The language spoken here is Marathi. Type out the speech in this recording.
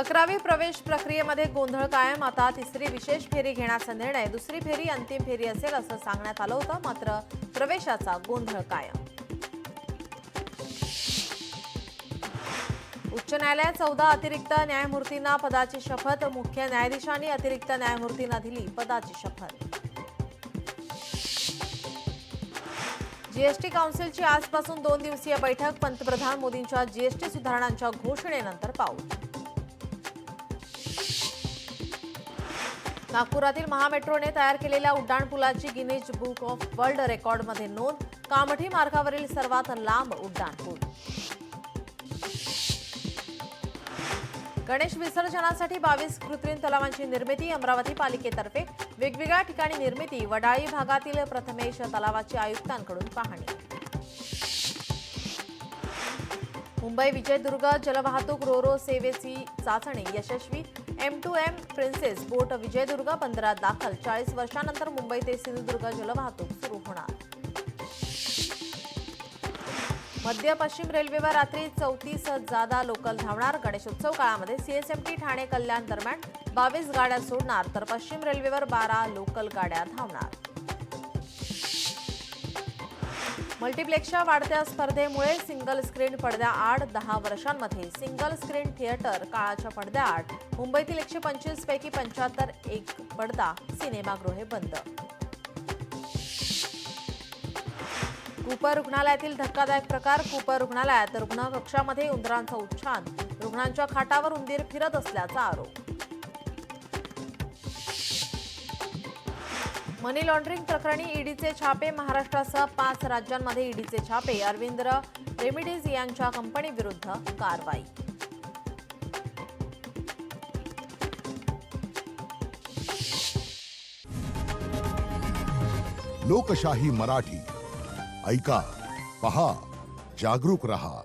11वी प्रवेश प्रक्रियेमध्ये गोंधळ कायम. आता तिसरी विशेष फेरी घेण्याचा निर्णय. दुसरी फेरी अंतिम फेरी असेल असं सांगण्यात आलं होतं, मात्र प्रवेशाचा गोंधळ कायम. उच्च न्यायालयात 14 अतिरिक्त न्यायमूर्तींना पदाची शपथ. मुख्य न्यायाधीशांनी अतिरिक्त न्यायमूर्तींना दिली पदाची शपथ. जीएसटी काउन्सिलची आजपासून 2 दिवसीय बैठक. पंतप्रधान मोदींच्या जीएसटी सुधारणांच्या घोषणेनंतर पाऊल. नागपुरातील महामेट्रोने तयार केलेल्या उड्डाणपुलाची गिनीज बुक ऑफ वर्ल्ड रेकॉर्डमध्ये नोंद. कामठी मार्गावरील सर्वात लांब उड्डाणपूल. गणेश विसर्जनासाठी 22 कृत्रिम तलावांची निर्मिती. अमरावती पालिकेतर्फे वेगवेगळ्या ठिकाणी निर्मिती. वडाळी भागातील प्रथमेश तलावाची आयुक्तांकडून पाहणी. मुंबई विजयदुर्ग जलवाहतूक रोरो सेवेची चाचणी यशस्वी. M2M प्रिन्सेस बोट विजयदुर्ग बंदरात दाखल. 40 वर्षांनंतर मुंबई ते सिंधुदुर्ग जलवाहतूक सुरू होणार. मध्य पश्चिम रेल्वेवर रात्री 34 जादा लोकल धावणार. गणेशोत्सव काळामध्ये CSMT ठाणे कल्याण दरम्यान 22 गाड्या सोडणार, तर पश्चिम रेल्वेवर 12 लोकल गाड्या धावणार. मल्टिप्लेक्सच्या वाढत्या स्पर्धेमुळे सिंगल स्क्रीन पडद्याआड 10 वर्षांमध्ये सिंगल स्क्रीन थिएटर काळाच्या पडद्याआड. मुंबईतील 125 पैकी 75 एक पडदा सिनेमागृहे बंद. कूपर रुग्णालयातील धक्कादायक प्रकार. कूपर रुग्णालयात रुग्ण कक्षामध्ये उंदरांचा उच्छाद. रुग्णांच्या खाटावर उंदीर फिरत असल्याचा आरोप. मनी लॉन्ड्रिंग प्रकरणी ईडीचे छापे. महाराष्ट्रासह 5 राज्यांमध्ये ईडीचे छापे. अरविंद रेमिडीज यांच्या कंपनीविरुद्ध कारवाई. लोकशाही मराठी ऐका, पहा, जागरूक रहा.